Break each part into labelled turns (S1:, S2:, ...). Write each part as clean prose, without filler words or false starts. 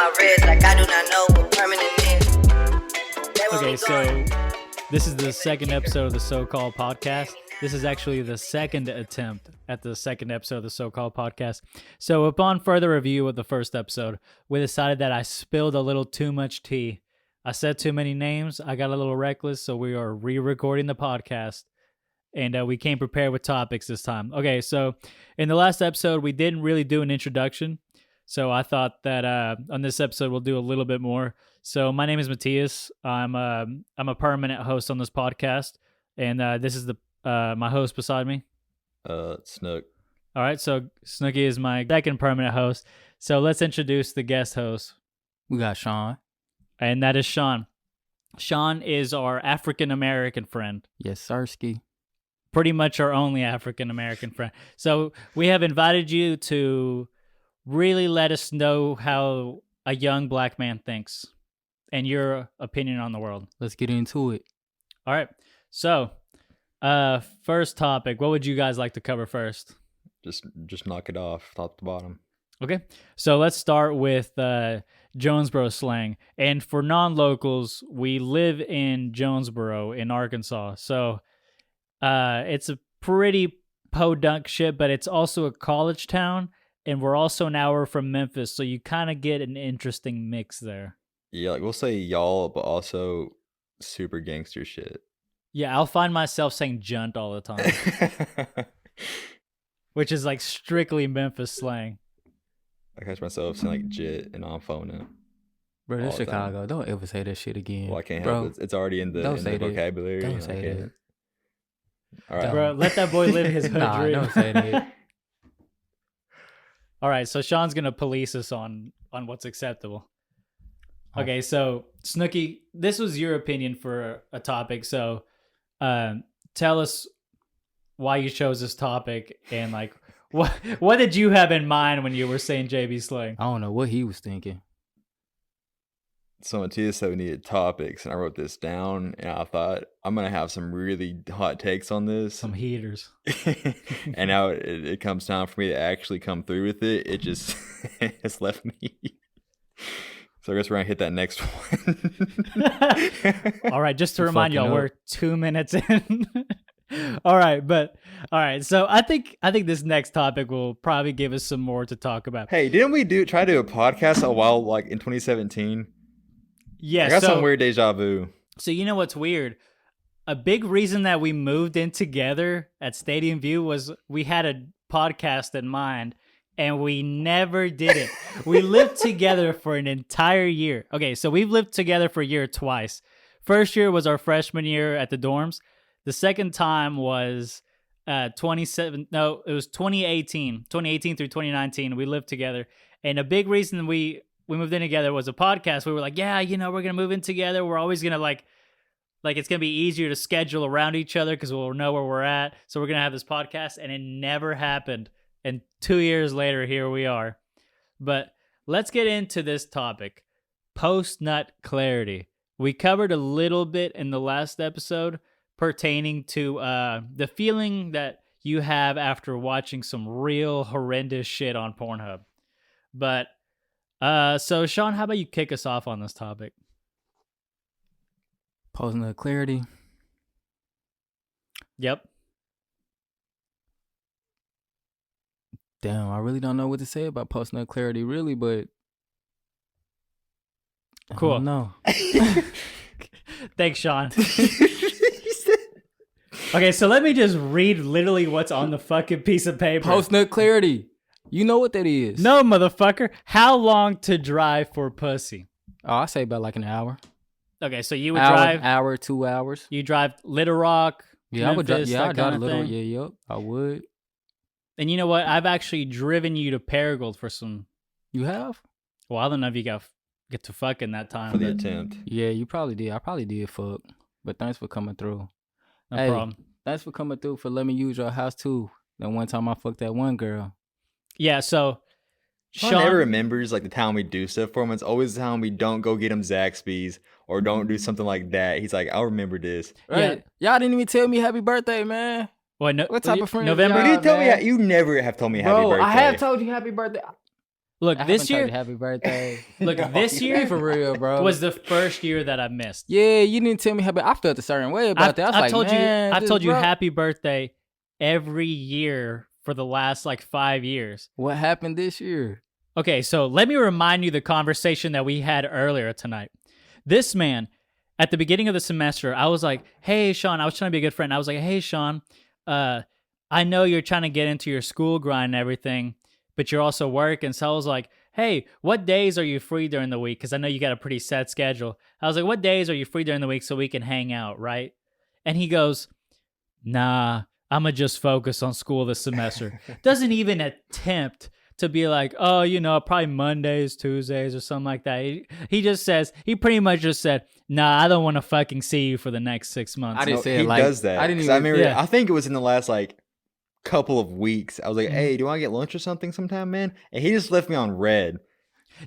S1: my wrist like I do not know what permanent is.
S2: Okay, so this is the second episode of the so-called podcast. This is actually the second attempt at the second episode of the so-called podcast. So upon further review of the first episode, we decided that I spilled a little too much tea. I said too many names. I got a little reckless, so we are re-recording the podcast. And we came prepared with topics this time. Okay, so in the last episode, we didn't really do an introduction. So I thought that on this episode, we'll do a little bit more. So my name is Matias. I'm a permanent host on this podcast. And this is my host beside me.
S3: Snook.
S2: All right, so Snooki is my second permanent host. So let's introduce the guest host.
S4: We got Shawn.
S2: And that is Shawn. Shawn is our African-American friend.
S4: Yes, Sirski.
S2: Pretty much our only African-American friend. So we have invited you to really let us know how a young black man thinks and your opinion on the world.
S4: Let's get into it.
S2: All right. So, first topic, what would you guys like to cover first?
S3: Just knock it off, top to bottom.
S2: Okay. So let's start with Jonesborough Slang. And for non-locals, we live in Jonesborough in Arkansas. So it's a pretty podunk shit, but it's also a college town. And we're also an hour from Memphis, so you kind of get an interesting mix there.
S3: Yeah, like we'll say y'all, but also super gangster shit.
S2: Yeah, I'll find myself saying junt all the time, which is like strictly Memphis slang.
S3: I catch myself saying like jit and I'm phoning.
S4: Bro, this Chicago. Don't ever say that shit again.
S3: Well, I can't help it. It's already in the vocabulary.
S4: Don't say that.
S3: All right.
S2: Bro, let that boy live his hood dream.
S4: Don't say that.
S2: All right, so Shawn's going to police us on what's acceptable. Okay, so Snooki, this was your opinion for a topic, so tell us why you chose this topic and like what did you have in mind when you were saying JB slang?
S4: I don't know what he was thinking.
S3: So Matias said we needed topics, and I wrote this down, and I thought I'm gonna have some really hot takes on this,
S2: some heaters.
S3: And now it comes time for me to actually come through with it. It just it's left me. So I guess we're gonna hit that next one.
S2: All right, just to remind y'all, we're 2 minutes in. All right, so I think this next topic will probably give us some more to talk about.
S3: Hey, didn't we try to do a podcast a while like in 2017?
S2: Yeah,
S3: I got some weird deja vu.
S2: So you know what's weird? A big reason that we moved in together at Stadium View was we had a podcast in mind, and we never did it. We lived together for an entire year. Okay, so we've lived together for a year twice. First year was our freshman year at the dorms. The second time was it was 2018 through 2019. We lived together, and a big reason we moved in together was a podcast. We were like, yeah, we're going to move in together. We're always going to like it's going to be easier to schedule around each other because we'll know where we're at. So we're going to have this podcast, and it never happened. And 2 years later, here we are. But let's get into this topic, post-nut clarity. We covered a little bit in the last episode pertaining to the feeling that you have after watching some real horrendous shit on Pornhub. But so Shawn, how about you kick us off on this topic?
S4: Post-nut clarity.
S2: Yep.
S4: Damn, I really don't know what to say about post-nut clarity, really, but
S2: cool.
S4: No.
S2: Thanks, Shawn. Okay, so let me just read literally what's on the fucking piece of paper.
S4: Post-nut clarity. You know what that is.
S2: No, motherfucker. How long to drive for pussy?
S4: Oh, I say about like an hour.
S2: Okay, so you would drive...
S4: Hour, 2 hours.
S2: You drive Little Rock,
S4: Yeah,
S2: Memphis,
S4: I would drive. Yeah, I drive a little.
S2: thing.
S4: Yeah, yep. I would.
S2: And you know what? I've actually driven you to Paragould for some...
S4: You have?
S2: Well, I don't know if you get to fucking that time.
S3: For the
S2: but
S3: attempt.
S4: Yeah, you probably did. I probably did fuck. But thanks for coming through.
S2: No
S4: Hey,
S2: problem.
S4: Thanks for coming through for letting me use your house too. That one time I fucked that one girl.
S2: Yeah, so...
S3: Shawn never remembers like the time we do stuff for him. It's always the time we don't go get him Zaxby's or don't do something like that. He's like, I'll remember this.
S4: Right? Yeah. Y'all didn't even tell me happy birthday, man.
S2: What type
S4: of friend?
S2: November?
S3: You didn't tell me. You never have told me happy birthday.
S4: I have told you happy birthday.
S2: Look,
S4: I
S2: this
S4: haven't told
S2: year,
S4: you happy birthday.
S2: look, this
S4: Be
S2: year
S4: for real, bro.
S2: was the first year that I missed.
S4: Yeah, you didn't tell me happy. I felt a certain way about that. I was like,
S2: told
S4: man,
S2: I've
S4: this
S2: told you
S4: bro-
S2: happy birthday every year for the last like 5 years.
S4: What happened this year?
S2: Okay, so let me remind you the conversation that we had earlier tonight. This man, at the beginning of the semester, I was like, hey, Shawn, I was trying to be a good friend. I was like, hey, Shawn, I know you're trying to get into your school grind and everything, but you're also working. So I was like, hey, what days are you free during the week? Because I know you got a pretty set schedule. I was like, what days are you free during the week so we can hang out, right? And he goes, nah, I'm going to just focus on school this semester. Doesn't even attempt to be like, oh, you know, probably Mondays, Tuesdays, or something like that. He just says, he pretty much just said, nah, I don't want to fucking see you for the next 6 months.
S4: I didn't say
S3: he
S4: it like
S3: does that.
S4: I didn't
S3: 'Cause
S4: even.
S3: I remember,
S2: Yeah.
S3: I think it was in the last like couple of weeks. I was like,
S2: Mm-hmm.
S3: hey, do you want to get lunch or something sometime, man? And he just left me on red.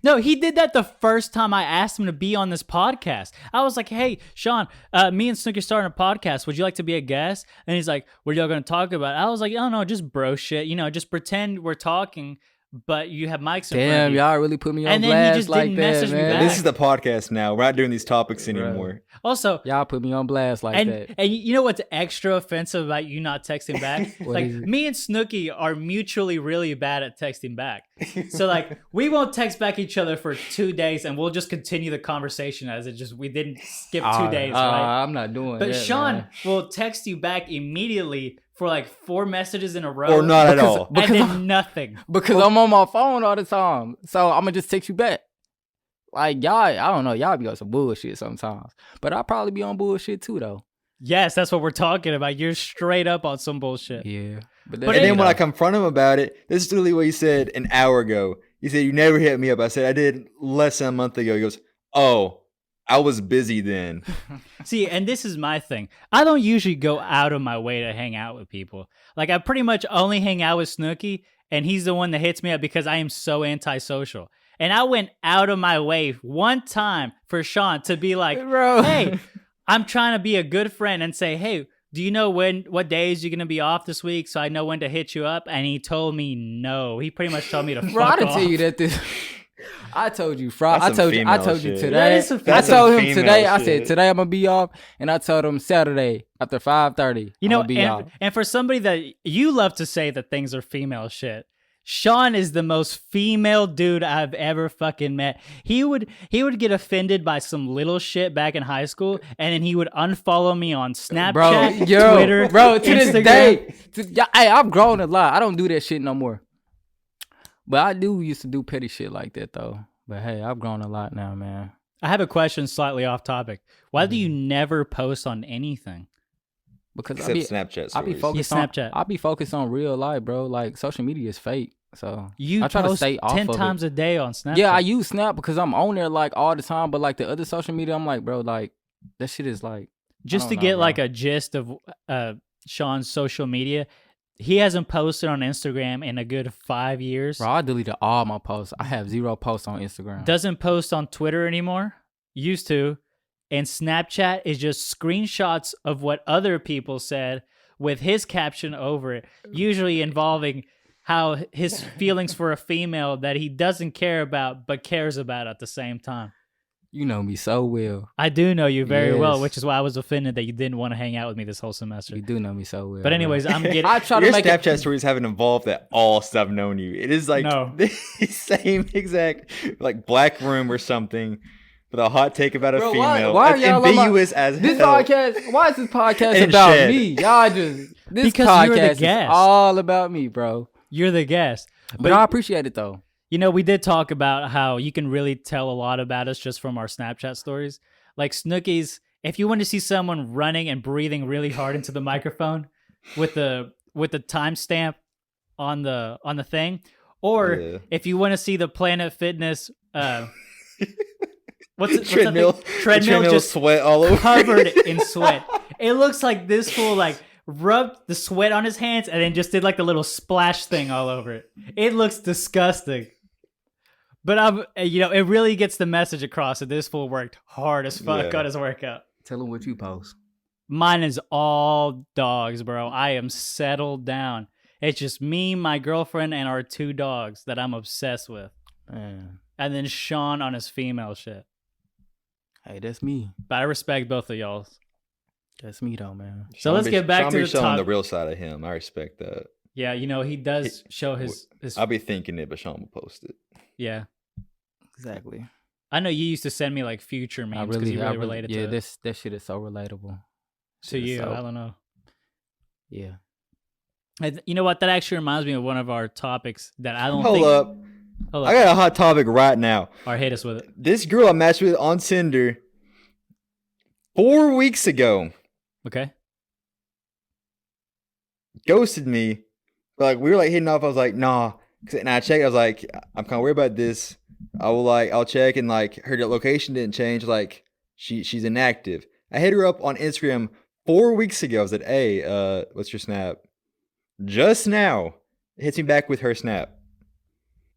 S2: No, he did that the first time I asked him to be on this podcast. I was like, hey, Shawn, me and Snooki starting a podcast. Would you like to be a guest? And he's like, what are y'all going to talk about? I was like, oh, no, just bro shit. You know, just pretend we're talking, but you have mics in front of
S4: Damn,
S2: you.
S4: y'all really put me on
S2: And then he
S4: blast
S2: just
S4: like
S2: didn't
S4: that,
S2: message me
S4: man.
S2: back.
S3: This is the podcast now. We're not doing these topics anymore.
S2: Also,
S4: Y'all put me on blast like that.
S2: and you know what's extra offensive about you not texting back?
S4: What
S2: Like,
S4: is it?
S2: me and Snooki are mutually really bad at texting back. So, like, we won't text back each other for 2 days, and we'll just continue the conversation as it just, we didn't skip 2 days, right?
S4: I'm not doing
S2: But
S4: that,
S2: Shawn
S4: man.
S2: will text you back immediately for like 4 messages in a row.
S3: Or not at
S4: Because-
S3: all.
S2: And
S4: because
S2: then nothing.
S4: Because I'm on my phone all the time. So I'm gonna just text you back. Like y'all, I don't know, y'all be on some bullshit sometimes. But I'll probably be on bullshit too though.
S2: Yes, that's what we're talking about. You're straight up on some bullshit.
S4: Yeah. But
S3: And then when I confront him about it, this is literally what he said an hour ago. He said, you never hit me up. I said, I did less than a month ago. He goes, oh, I was busy then.
S2: See, and this is my thing. I don't usually go out of my way to hang out with people. Like, I pretty much only hang out with Snooki, and he's the one that hits me up because I am so antisocial. And I went out of my way one time for Shawn to be like,
S4: Bro.
S2: hey, I'm trying to be a good friend and say, hey, do you know what days you're going to be off this week so I know when to hit you up? And he told me no. He pretty much told me to fuck
S4: Bro, I didn't
S2: off.
S4: tell you that this I told you Friday.
S3: That's
S4: I
S3: some
S4: told you
S3: female
S4: today.
S3: shit.
S2: That is some
S4: I
S3: female
S4: told him
S3: shit.
S4: today. I said
S3: Shit.
S4: today I'm gonna be off, and I told him Saturday after 5:30.
S2: You know,
S4: be off.
S2: and for somebody that you love to say that things are female shit, Shawn is the most female dude I've ever fucking met. He would get offended by some little shit back in high school, and then he would unfollow me on Snapchat, Twitter,
S4: bro. To this
S2: Instagram.
S4: day, hey, I've grown a lot. I don't do that shit no more. But I do used to do petty shit like that though. But hey, I've grown a lot now, man.
S2: I have a question slightly off topic. Why do you never post on anything?
S4: Because
S3: Except Snapchat
S4: I be
S3: stories.
S4: focused
S2: Yeah,
S4: on
S2: Snapchat.
S4: I be focused on real life, bro. Like social media is fake. So
S2: You
S4: I try to
S2: post
S4: stay off
S2: 10
S4: of
S2: times
S4: it.
S2: a day on Snapchat.
S4: Yeah, I use Snap because I'm on there like all the time. But like the other social media, I'm like, bro, like that shit is like
S2: Just
S4: I
S2: to
S4: don't
S2: get
S4: know,
S2: like
S4: bro.
S2: a gist of Shawn's social media, he hasn't posted on Instagram in a good 5 years.
S4: Bro, I deleted all my posts. I have 0 posts on Instagram.
S2: Doesn't post on Twitter anymore. Used to. And Snapchat is just screenshots of what other people said with his caption over it, usually involving how his feelings for a female that he doesn't care about but cares about at the same time.
S4: You know me so well.
S2: I do know you very well,
S4: Yes.
S2: which is why I was offended that you didn't want to hang out with me this whole semester.
S4: You do know me so well.
S2: But anyways, I'm getting...
S4: I try to
S3: Your
S4: make
S3: Snapchat
S4: it.
S3: stories haven't evolved at all since I've known you. It is like
S2: No.
S3: the same exact like black room or something with a hot take about a
S4: Bro,
S3: female.
S4: why are
S3: It's
S4: y'all on my-
S3: ambiguous as
S4: This
S3: hell.
S4: podcast, why is this podcast
S3: And
S4: about
S3: shed.
S4: me? Y'all just this
S2: Because you're the
S4: podcast is
S2: guest.
S4: all about me, bro.
S2: You're the guest.
S4: But I appreciate it though.
S2: You know, we did talk about how you can really tell a lot about us just from our Snapchat stories. Like Snooki's, if you want to see someone running and breathing really hard into the microphone with the timestamp on the thing, or
S3: Yeah.
S2: if you want to see the Planet Fitness what's that
S3: treadmill,
S2: thing?
S3: the
S2: Treadmill
S3: treadmill
S2: just
S3: sweat all over.
S2: covered in sweat. It looks like this fool like rubbed the sweat on his hands and then just did like the little splash thing all over it. It looks disgusting. But it really gets the message across that this fool worked hard as fuck
S3: Yeah.
S2: on his workout.
S4: Tell them what you post.
S2: Mine is all dogs, bro. I am settled down. It's just me, my girlfriend, and our 2 dogs that I'm obsessed with.
S4: Man.
S2: and then Shawn on his female shit.
S4: Hey, that's me.
S2: But I respect both of y'all.
S4: That's me though, man.
S2: So let's get back
S3: Sean
S2: to
S3: be
S2: the
S3: showing
S2: top.
S3: the real side of him. I respect that.
S2: Yeah, he does show his.
S3: I'll be thinking it, but Sean will post it.
S2: Yeah,
S4: Exactly.
S2: I know you used to send me like future memes because you really related to it.
S4: that shit is so relatable.
S2: To you. I don't know.
S4: Yeah.
S2: You know what? That actually reminds me of one of our topics that I don't
S3: Hold
S2: think.
S3: up. I got a hot topic right now.
S2: All right, hit us with it.
S3: This girl I matched with on Tinder 4 weeks ago
S2: Okay.
S3: ghosted me. Like we were like hitting off. I was like, nah. And I checked. I was like, I'm kind of worried about this. I'll check, and like her location didn't change. Like she's inactive. I hit her up on Instagram 4 weeks ago. I was like, hey, what's your snap? Just now, it hits me back with her snap.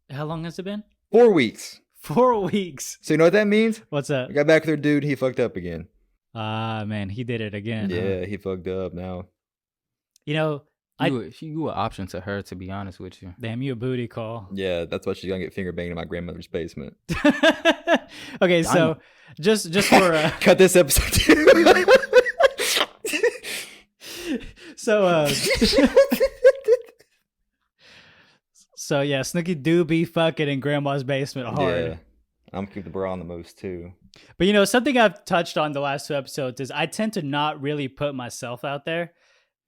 S2: How long has it been?
S3: 4 weeks.
S2: 4 weeks.
S3: So you know what that means?
S2: What's that?
S3: I got back with her dude. He fucked up again.
S2: Ah, man, he did it again.
S3: Yeah, he fucked up now.
S2: You know,
S4: You an option to her, to be honest with you.
S2: damn, you a booty call.
S3: Yeah, that's why she's gonna get finger banged in my grandmother's basement.
S2: Okay, so just for
S3: Cut this episode too.
S2: so so yeah, Snooki do be fucking in grandma's basement hard.
S3: Yeah, I'm gonna keep the bra on the most too.
S2: But you know, something I've touched on the last 2 episodes is I tend to not really put myself out there.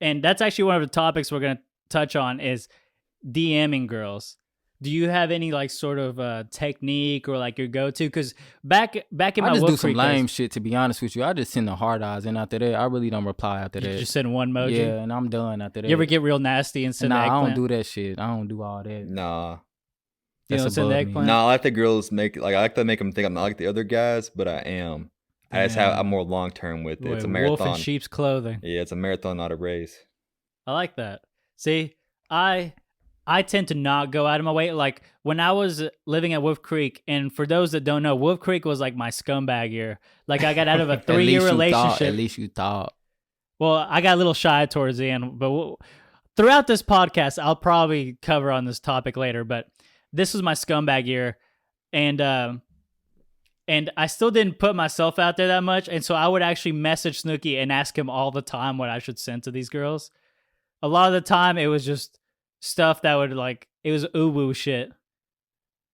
S2: And that's actually one of the topics we're going to touch on is DMing girls. Do you have any like sort of technique or like your go-to? Because back in my
S4: I just
S2: Wolf
S4: do some
S2: Creek
S4: lame
S2: days,
S4: shit, to be honest with you. I just send the hard eyes, and after that, I really don't reply after
S2: you
S4: that.
S2: just send one emoji.
S4: Yeah, and I'm done after that.
S2: You ever get real nasty and send the
S4: Nah, I
S2: eggplant?
S4: don't do that shit. I don't do all that.
S3: Nah,
S2: You don't
S4: That's
S2: send the
S4: above me.
S2: eggplant?
S3: nah. I like the girls make like I like to make them think I'm not like the other guys, but I am. I just have I'm more long term with it.
S2: Boy,
S3: It's a
S2: wolf in
S3: marathon.
S2: sheep's clothing.
S3: Yeah, it's a marathon, not a race.
S2: I like that. See, I tend to not go out of my way. Like when I was living at Wolf Creek, and for those that don't know, Wolf Creek was like my scumbag year. Like I got out of a 3-year relationship.
S4: At least you thought.
S2: Well, I got a little shy towards the end, but throughout this podcast, I'll probably cover on this topic later. But this was my scumbag year, and I still didn't put myself out there that much, and so I would actually message Snooki and ask him all the time what I should send to these girls. A lot of the time, it was just stuff that would like it was woo shit.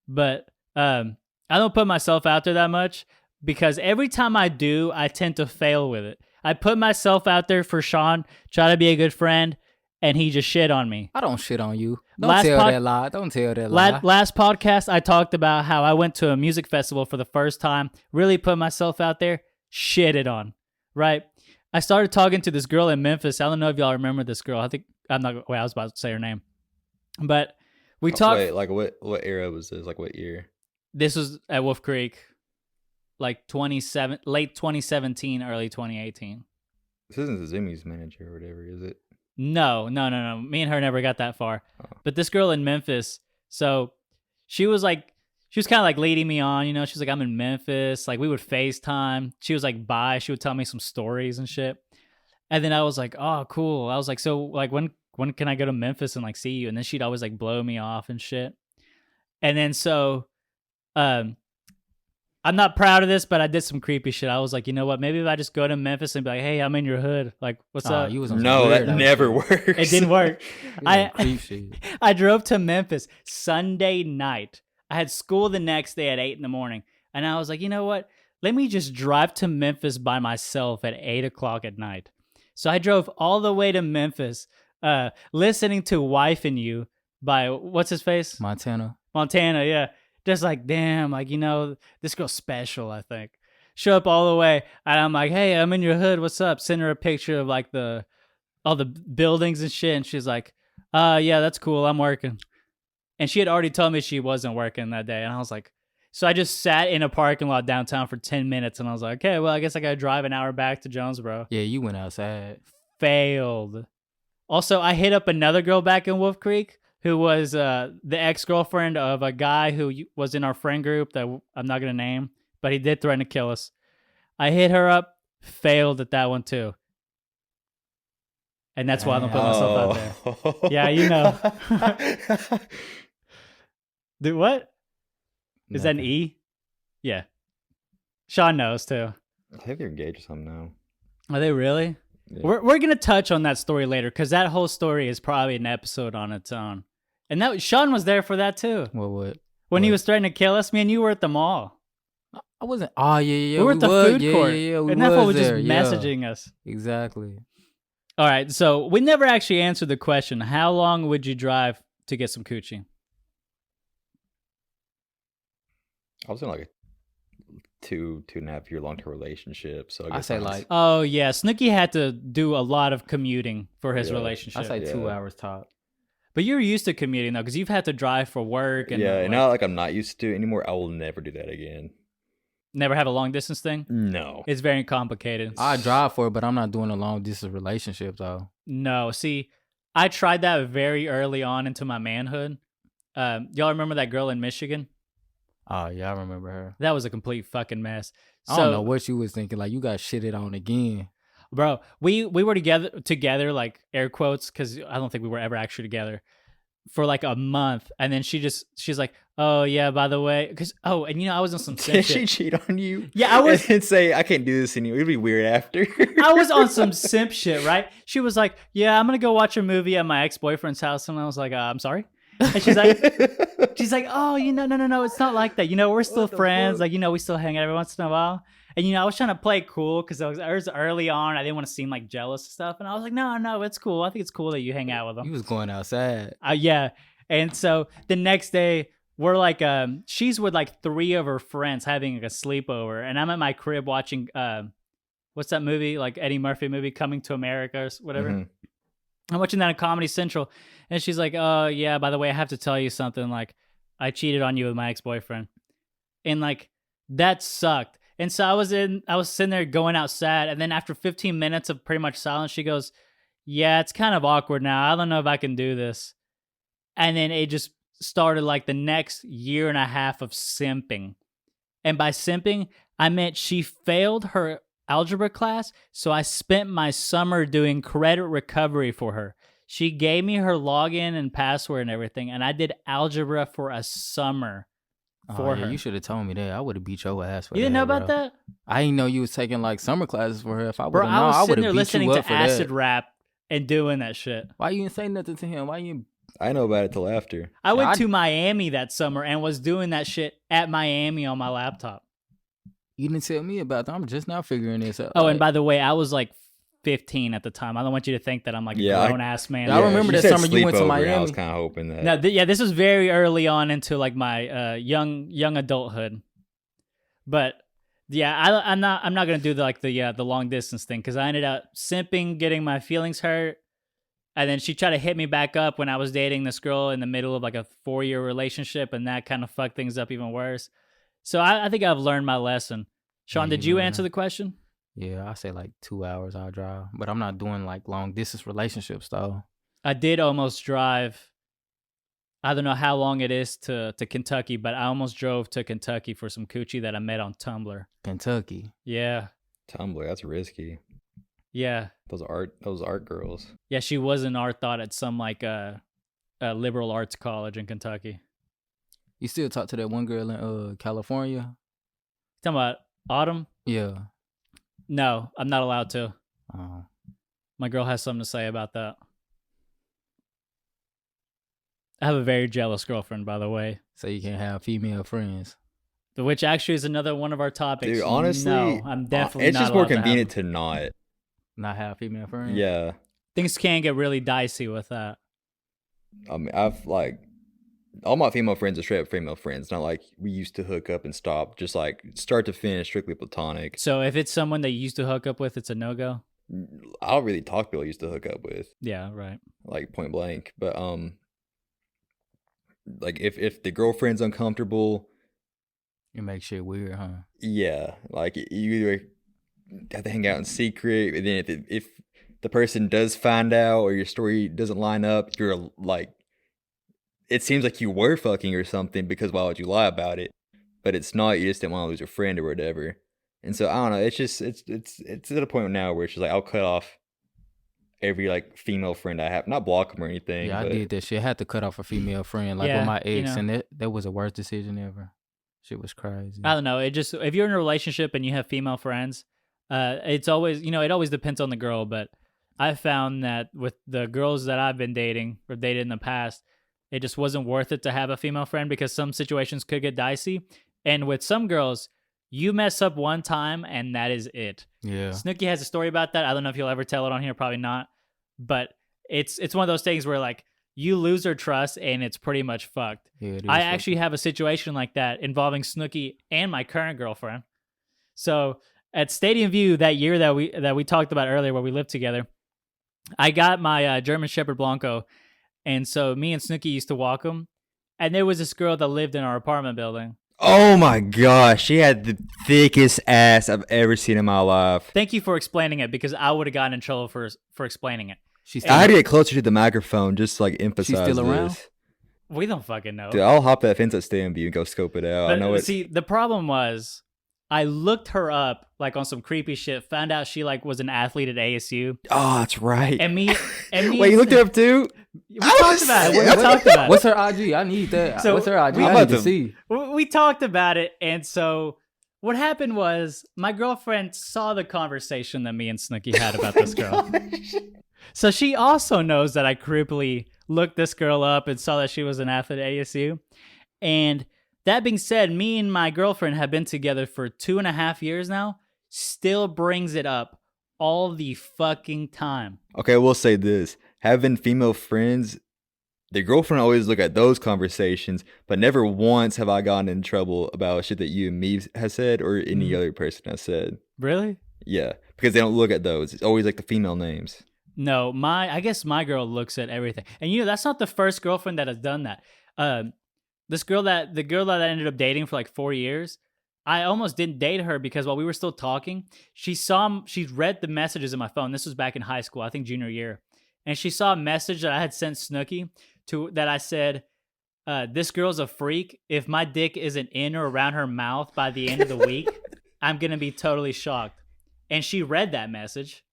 S2: But I don't put myself out there that much because every time I do, I tend to fail with it. I put myself out there for Shawn, try to be a good friend, and he just shit on me.
S4: I don't shit on you. Don't
S2: Last
S4: tell
S2: pod-
S4: that lie. Don't tell that lie.
S2: Last podcast, I talked about how I went to a music festival for the first time, really put myself out there, shitted on, right? I started talking to this girl in Memphis. I don't know if y'all remember this girl. I was about to say her name. But we talked.
S3: Wait, like what era was this? Like what year?
S2: This was at Wolf Creek, like late 2017, early 2018.
S3: This isn't Zumi's manager or whatever, is it?
S2: No. Me and her never got that far.
S3: Oh.
S2: But this girl in Memphis, so she was kind of like leading me on, you know. She's like, I'm in Memphis. Like we would FaceTime. She was like, bye. She would tell me some stories and shit. And then I was like, oh, cool. I was like, so like when can I go to Memphis and like see you? And then she'd always like blow me off and shit. And then so, I'm not proud of this, but I did some creepy shit. I was like, you know what? Maybe if I just go to Memphis and be like, hey, I'm in your hood. Like, what's up?
S4: You was on some
S3: No, that
S4: weird
S3: never
S4: shit.
S3: works.
S2: It didn't work.
S4: You was on creep shit.
S2: I drove to Memphis Sunday night. I had school the next day at 8 a.m. And I was like, you know what? Let me just drive to Memphis by myself at 8 o'clock at night. So I drove all the way to Memphis, listening to Wife and You by, what's his face?
S4: Montana.
S2: Montana, yeah. Just like, damn, like, you know, this girl's special, I think. Show up all the way, and I'm like, hey, I'm in your hood, what's up? Send her a picture of like all the buildings and shit, and she's like, yeah, that's cool, I'm working. And she had already told me she wasn't working that day, and I was like, so I just sat in a parking lot downtown for 10 minutes, and I was like, okay, well, I guess I gotta drive an hour back to Jonesborough.
S4: Yeah, you went outside.
S2: Failed. Also, I hit up another girl back in Wolf Creek who was the ex-girlfriend of a guy who was in our friend group that I'm not going to name, but he did threaten to kill us. I hit her up, failed at that one too. And that's why I don't put myself out there. Yeah, you know. Dude, what? Is that an E? Yeah. Shawn knows too.
S3: I think they're engaged or something now.
S2: Are they really?
S3: Yeah.
S2: We're gonna touch on that story later because that whole story is probably an episode on its own. And that Shawn was there for that too.
S4: What?
S2: When he
S4: What?
S2: was threatening to kill us, me and you were at the mall.
S4: I wasn't. Oh yeah.
S2: We were at the food court.
S4: Yeah, we
S2: and that fool was just
S4: there, yeah.
S2: messaging us.
S4: Exactly.
S2: All right, so we never actually answered the question. How long would you drive to get some coochie?
S3: I was in like a 2.5 year long term relationship. So I
S4: I
S3: guess
S4: say
S3: that's-
S4: like
S2: Oh yeah, Snooki had to do a lot of commuting for his
S3: Yeah.
S2: relationship.
S4: I say
S3: Yeah.
S4: 2 hours top.
S2: But you're used to commuting though, because you've had to drive for work and
S3: yeah,
S2: like,
S3: and now like I'm not used to it anymore. I will never do that again.
S2: never have a long distance thing.
S3: No.
S2: It's very complicated.
S4: I drive for it, but I'm not doing a long distance relationship though.
S2: No, see, I tried that very early on into my manhood. Y'all remember that girl in Michigan?
S4: Oh yeah, I remember her.
S2: That was a complete fucking mess.
S4: I don't know what you was thinking. Like you got shitted on again.
S2: Bro, we were together like air quotes because I don't think we were ever actually together for like a month, and then she's like, oh yeah, by the way, and I was on some simp
S3: Did she
S2: shit.
S3: cheat on you?
S2: Yeah, I was.
S3: And say I can't do this anymore. It'd be weird after.
S2: I was on some simp shit, right? She was like, yeah, I'm gonna go watch a movie at my ex-boyfriend's house, and I was like, I'm sorry. And she's like, oh, no, it's not like that. We're still friends.
S3: fuck?
S2: Like, we still hang out every once in a while. And, I was trying to play cool because I was early on. I didn't want to seem like jealous and stuff. And I was like, no, it's cool. I think it's cool that you hang out with them.
S4: You was going outside.
S2: Yeah. And so the next day, we're like, she's with like 3 of her friends having like a sleepover. And I'm at my crib watching, what's that movie? Like Eddie Murphy movie, Coming to America or whatever.
S3: Mhm.
S2: I'm watching that on Comedy Central, and she's like, "Oh yeah, by the way, I have to tell you something. Like, I cheated on you with my ex-boyfriend, and like that sucked." And so I was sitting there going out sad, and then after 15 minutes of pretty much silence, she goes, "Yeah, it's kind of awkward now. I don't know if I can do this." And then it just started like the next year and a half of simping, and by simping, I meant she failed her algebra class, so I spent my summer doing credit recovery for her. She gave me her login and password and everything, and I did algebra for a summer for her.
S4: You should have told me that. I would have beat your ass for
S2: You didn't know about
S4: bro.
S2: that?
S4: I didn't know you was taking like summer classes for her. If I would
S2: Bro,
S4: have
S2: I
S4: known,
S2: was
S4: I would
S2: sitting
S4: have
S2: there
S4: beat
S2: listening
S4: you
S2: to
S4: up for
S2: acid
S4: that.
S2: rap and doing that shit.
S4: Why you didn't say nothing to him? Why you?
S3: I know about it till after.
S2: I went to Miami that summer and was doing that shit at Miami on my laptop.
S4: You didn't tell me about that. I'm just now figuring this out.
S2: Oh,
S4: Like,
S2: and by the way, I was like 15 at the time. I don't want you to think that I'm like a
S3: Yeah,
S2: grown ass man.
S4: Yeah, I remember
S3: she
S4: that
S3: said
S4: summer you went to
S3: sleepover, and I
S4: Miami.
S3: was kind of hoping that.
S2: No, this was very early on into like my young adulthood. But yeah, I'm not gonna do the long distance thing because I ended up simping, getting my feelings hurt, and then she tried to hit me back up when I was dating this girl in the middle of like a 4-year relationship, and that kind of fucked things up even worse. So I think I've learned my lesson. Shawn,
S4: Yeah,
S2: did
S4: you
S2: you
S4: learned
S2: answer
S4: it.
S2: the question?
S4: Yeah, I say like 2 hours I'll drive, but I'm not doing like long distance relationships though.
S2: I did almost drive. I don't know how long it is to Kentucky, but I almost drove to Kentucky for some coochie that I met on Tumblr.
S4: Kentucky.
S2: Yeah.
S3: Tumblr, that's risky.
S2: Yeah.
S3: Those art girls.
S2: Yeah, she was an art thought at some like liberal arts college in Kentucky.
S4: You still talk to that one girl in California?
S2: Talking about Autumn?
S4: Yeah.
S2: No, I'm not allowed to.
S4: Oh.
S2: My girl has something to say about that. I have a very jealous girlfriend, by the way,
S4: So you can have female friends.
S2: which actually is another one of our topics.
S3: Dude, honestly,
S2: no, I'm definitely
S3: it's
S2: not
S3: just more
S2: allowed to have
S3: convenient
S2: them.
S3: to not.
S4: Not have female friends?
S3: Yeah.
S2: Things can get really dicey with that.
S3: I mean, I've like all my female friends are straight up female friends. Not like we used to hook up and stop. Just like start to finish, strictly platonic.
S2: So if it's someone that you used to hook up with, it's a no-go?
S3: I don't really talk to people I used to hook up with,
S2: Yeah, right.
S3: like point blank. But like if the girlfriend's uncomfortable,
S4: It makes shit weird, huh?
S3: yeah, like you either have to hang out in secret, and then if the person does find out or your story doesn't line up, you're like, it seems like you were fucking or something because why would you lie about it? But it's not. You just didn't want to lose your friend or whatever. And so I don't know. It's just it's at a point now where it's just like I'll cut off every like female friend I have, not block them or anything.
S4: Yeah, I
S3: but
S4: did that shit. I had to cut off a female friend like
S2: Yeah,
S4: with my
S2: you
S4: ex,
S2: know.
S4: and that was the worst decision ever. Shit was crazy.
S2: I don't know. It just if you're in a relationship and you have female friends, it's always it always depends on the girl. But I found that with the girls that I've been dating or dated in the past, it just wasn't worth it to have a female friend because some situations could get dicey. And with some girls, you mess up one time and that is it.
S4: Yeah.
S2: Snooki has a story about that. I don't know if you'll ever tell it on here. Probably not. But it's one of those things where like you lose her trust and it's pretty much fucked.
S4: Yeah, it is
S2: I actually have a situation like that involving Snooki and my current girlfriend. So at Stadium View that year that we talked about earlier where we lived together, I got my German Shepherd Blanco. And so me and Snooki used to walk him. And there was this girl that lived in our apartment building.
S3: Oh my gosh, she had the thickest ass I've ever seen in my life.
S2: Thank you for explaining it because I would have gotten in trouble for explaining it.
S3: I had to get closer to the microphone just to like emphasize
S4: She's still around?
S3: this.
S2: We don't fucking know.
S3: Dude, I'll hop that fence at Stadium View and go scope it out.
S2: But
S3: I know it.
S2: see, the problem was I looked her up like on some creepy shit, found out she like was an athlete at ASU.
S3: Oh, that's right.
S2: And me
S3: Wait, you looked her up too?
S2: We talked about it. We talked about it.
S4: What's her IG? I need that.
S2: So
S4: What's her IG?
S2: we-
S4: I need to see.
S2: We talked about it, and so what happened was my girlfriend saw the conversation that me and Snooki had about this girl. So she also knows that I creepily looked this girl up and saw that she was an athlete at ASU. And that being said, me and my girlfriend have been together for 2.5 years now. Still brings it up all the fucking time.
S3: Okay, we'll say this. Having female friends, the girlfriend always look at those conversations, but never once have I gotten in trouble about shit that you and me has said or any other person has said.
S2: Really?
S3: Yeah, because they don't look at those. It's always like the female names.
S2: No, I guess my girl looks at everything. And that's not the first girlfriend that has done that. The girl that I ended up dating for like 4 years, I almost didn't date her because while we were still talking, she read the messages in my phone. This was back in high school, I think junior year. And she saw a message that I had sent Snooki that I said, this girl's a freak. If my dick isn't in or around her mouth by the end of the week, I'm going to be totally shocked. And she read that message.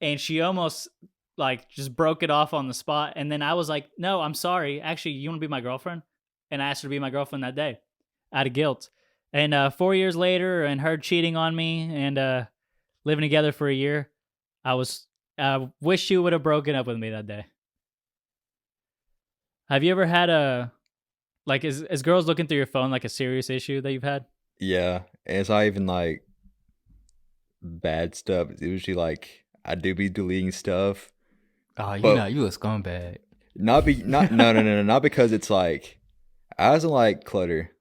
S2: And she almost like just broke it off on the spot. And then I was like, no, I'm sorry. Actually, you want to be my girlfriend? And I asked her to be my girlfriend that day out of guilt. And 4 years later and her cheating on me and living together for a year, I wish she would have broken up with me that day. Have you ever had is girls looking through your phone like a serious issue that you've had?
S3: Yeah, and it's not even like bad stuff. It's usually like I do be deleting stuff.
S4: Oh, you a scumbag.
S3: No, not because it's like I doesn't like clutter,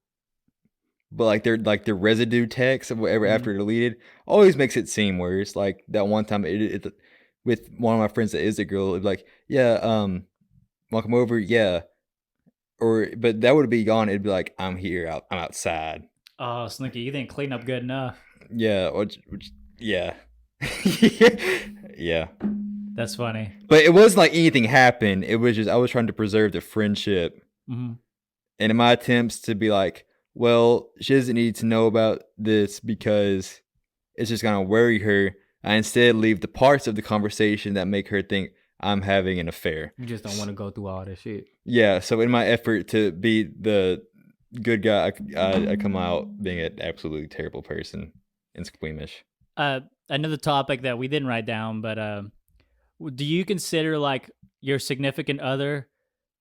S3: but like the residue text of whatever after deleted always makes it seem worse. Like that one time it with one of my friends that is a girl, it'd be like, yeah, wanna come over, yeah, but that would be gone. It'd be like, I'm here, I'm outside.
S2: Oh, Snooki, you didn't clean up good enough.
S3: Yeah, yeah. Yeah.
S2: That's funny.
S3: But it wasn't like anything happened. It was just I was trying to preserve the friendship.
S2: Mm-hmm.
S3: And in my attempts to be like, well, she doesn't need to know about this because it's just going to worry her, I instead leave the parts of the conversation that make her think I'm having an affair.
S4: You just don't want to go through all that shit.
S3: Yeah, so in my effort to be the good guy, I come out being an absolutely terrible person and squeamish.
S2: Another topic that we didn't write down, but do you consider like your significant other,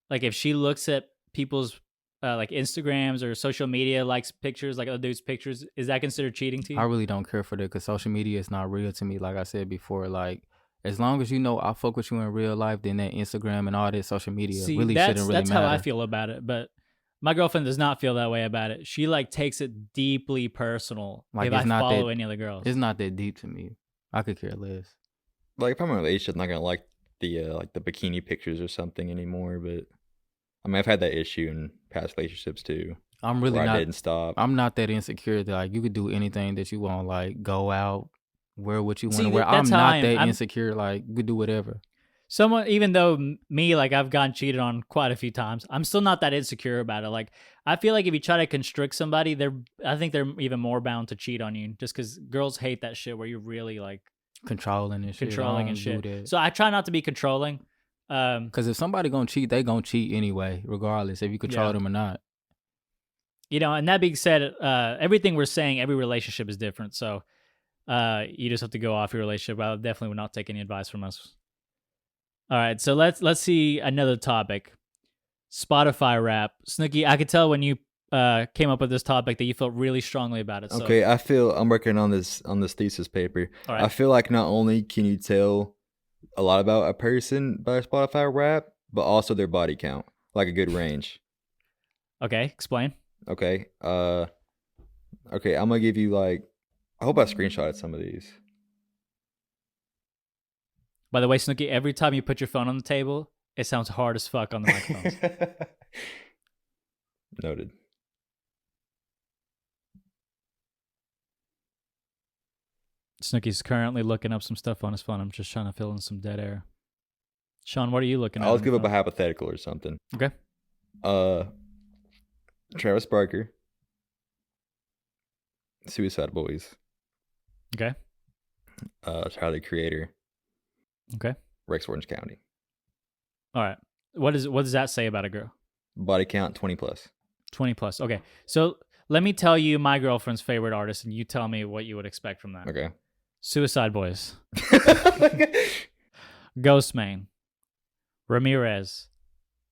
S2: like if she looks at people's like Instagrams or social media, likes pictures, like other dudes' pictures, is that considered cheating to you?
S4: I really don't care for that because social media is not real to me. Like I said before, like as long as you know I fuck with you in real life, then that Instagram and all that social media really shouldn't really
S2: that's
S4: matter.
S2: how I feel about it, but my girlfriend does not feel that way about it. She like takes it deeply personal. Like if I follow any other girls,
S4: it's not that deep to me. I could care less.
S3: Like if I'm in a relationship, I'm not gonna like the bikini pictures or something anymore. But I mean, I've had that issue in past relationships too.
S4: I'm really not.
S3: I didn't stop.
S4: I'm not that insecure that like you could do anything that you want. Like go out, wear what you want to wear. I'm not that insecure. Like you could do whatever.
S2: Someone, even though me, like I've gotten cheated on quite a few times, I'm still not that insecure about it. Like I feel like if you try to constrict somebody, I think they're even more bound to cheat on you, just because girls hate that shit where you're really like
S4: controlling and shit.
S2: So I try not to be controlling.
S4: Because if somebody gonna cheat, they gonna cheat anyway, regardless if you control them or not.
S2: And that being said, everything we're saying, every relationship is different. So you just have to go off your relationship. I definitely would not take any advice from us. All right, so let's see another topic. Spotify rap. Snooki, I could tell when you came up with this topic that you felt really strongly about it. So.
S3: Okay, I feel I'm working on this thesis paper.
S2: All right.
S3: I feel like not only can you tell a lot about a person by Spotify rap, but also their body count, like a good range.
S2: Okay, explain.
S3: Okay. Okay, I'm gonna give you like. I hope I screenshotted some of these.
S2: By the way, Snooki, every time you put your phone on the table, it sounds hard as fuck on the microphones.
S3: Noted.
S2: Snooki's currently looking up some stuff on his phone. I'm just trying to fill in some dead air. Shawn, what are you looking at?
S3: I'll give up a hypothetical or something.
S2: Okay.
S3: Travis Barker. Suicide Boys.
S2: Okay.
S3: Tyler the Creator.
S2: Okay.
S3: Rex Orange County.
S2: All right. What does that say about a girl?
S3: Body count 20 plus.
S2: 20 plus. Okay. So let me tell you my girlfriend's favorite artist, and you tell me what you would expect from that.
S3: Okay.
S2: Suicide Boys. Ghostman. Ramirez.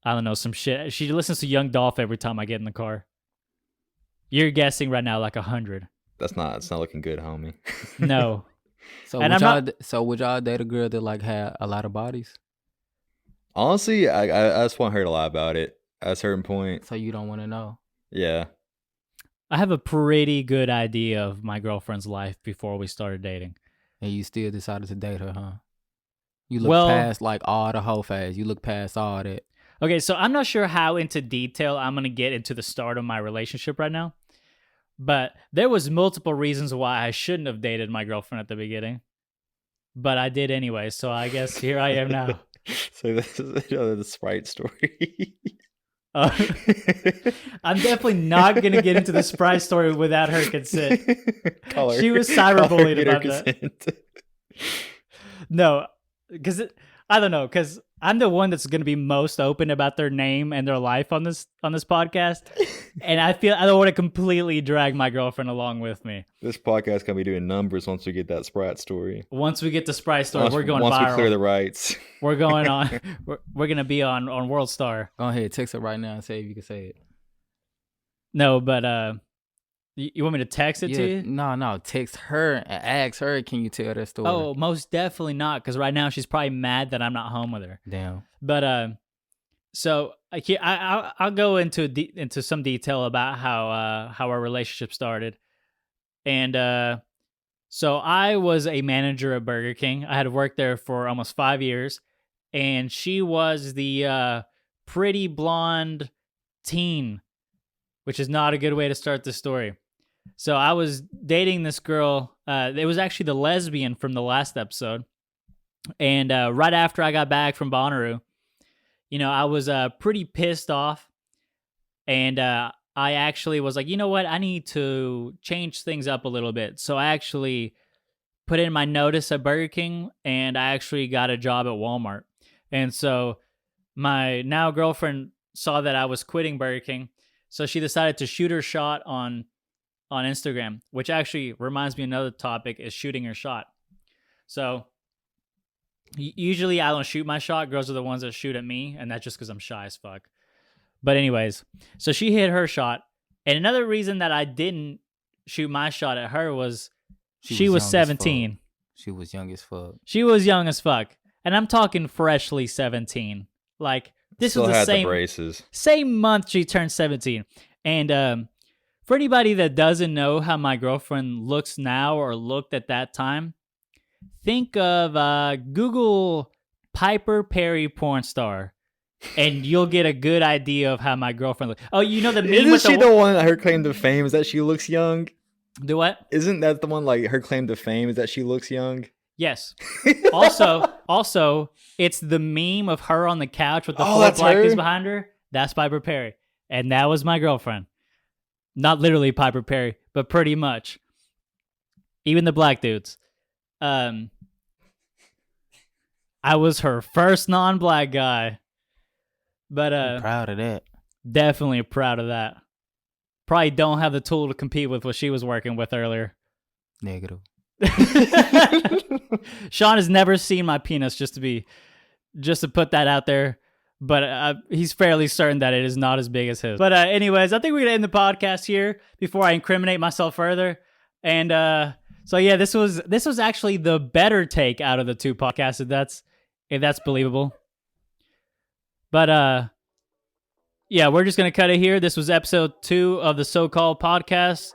S2: I don't know, some shit. She listens to Young Dolph every time I get in the car. You're guessing right now like 100.
S3: It's not looking good, homie.
S2: No.
S4: So
S2: And
S4: would y'all date a girl that like had a lot of bodies?
S3: Honestly, I just want her to lie about it at a certain point.
S4: So you don't want to know?
S3: Yeah.
S2: I have a pretty good idea of my girlfriend's life before we started dating.
S4: And you still decided to date her, huh? You look past like all the whole phase. You look past all that.
S2: Okay, so I'm not sure how into detail I'm going to get into the start of my relationship right now. But there was multiple reasons why I shouldn't have dated my girlfriend at the beginning. But I did anyway, so I guess here I am now.
S3: So this is the Sprite story.
S2: I'm definitely not going to get into the Sprite story without her consent.
S3: Call her.
S2: She was cyberbullied about that. No, because I don't know, because I'm the one that's going to be most open about their name and their life on this podcast. And I feel I don't want to completely drag my girlfriend along with me.
S3: This podcast can be doing numbers once we get that Sprite story.
S2: Once we get the Sprite story, we're going
S3: once
S2: viral.
S3: Once we clear the rights.
S2: We're going on. We're going to be on World Star.
S4: Go ahead, text her right now and say if you can say it.
S2: No, but you want me to text it to you?
S4: No. Text her and ask her, can you tell that story?
S2: Oh, most definitely not, because right now she's probably mad that I'm not home with her.
S4: Damn.
S2: But so I'll go into some detail about how our relationship started, and so I was a manager at Burger King. I had worked there for almost 5 years, and she was the pretty blonde teen, which is not a good way to start the story. So I was dating this girl. It was actually the lesbian from the last episode. And right after I got back from Bonnaroo, I was pretty pissed off. And I actually was like, you know what? I need to change things up a little bit. So I actually put in my notice at Burger King, and I actually got a job at Walmart. And so my now girlfriend saw that I was quitting Burger King. So she decided to shoot her shot on Instagram, which actually reminds me of another topic is shooting your shot. So usually I don't shoot my shot. Girls are the ones that shoot at me, and that's just because I'm shy as fuck. But anyways, so she hit her shot. And another reason that I didn't shoot my shot at her was she was 17.
S4: She was young as fuck.
S2: She was young as fuck. And I'm talking freshly 17. Like, this
S3: Still
S2: was
S3: had
S2: the
S3: the braces.
S2: same month she turned 17. And for anybody that doesn't know how my girlfriend looks now or looked at that time, think of Google Piper Perry porn star, and you'll get a good idea of how my girlfriend looks. Oh, you know the meme
S3: Isn't
S2: with
S3: she the one that her claim to fame is that she looks young?
S2: Do what?
S3: Isn't that the one like her claim to fame is that she looks young?
S2: Yes. Also, it's the meme of her on the couch with the four
S3: that's
S2: black
S3: her?
S2: dudes behind her. That's Piper Perry, and that was my girlfriend. Not literally Piper Perry, but pretty much. Even the black dudes. I was her first non-black guy. But
S4: I'm proud of that.
S2: definitely proud of that. probably don't have the tool to compete with what she was working with earlier.
S4: Negative.
S2: Shawn has never seen my penis, just to put that out there. But he's fairly certain that it is not as big as his. But anyways, I think we're going to end the podcast here before I incriminate myself further. And so, yeah, this was actually the better take out of the two podcasts, if that's believable. But yeah, we're just going to cut it here. This was episode 2 of the so-called podcast.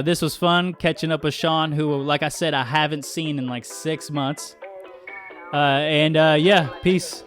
S2: This was fun catching up with Shawn, who, like I said, I haven't seen in like 6 months. And yeah, peace.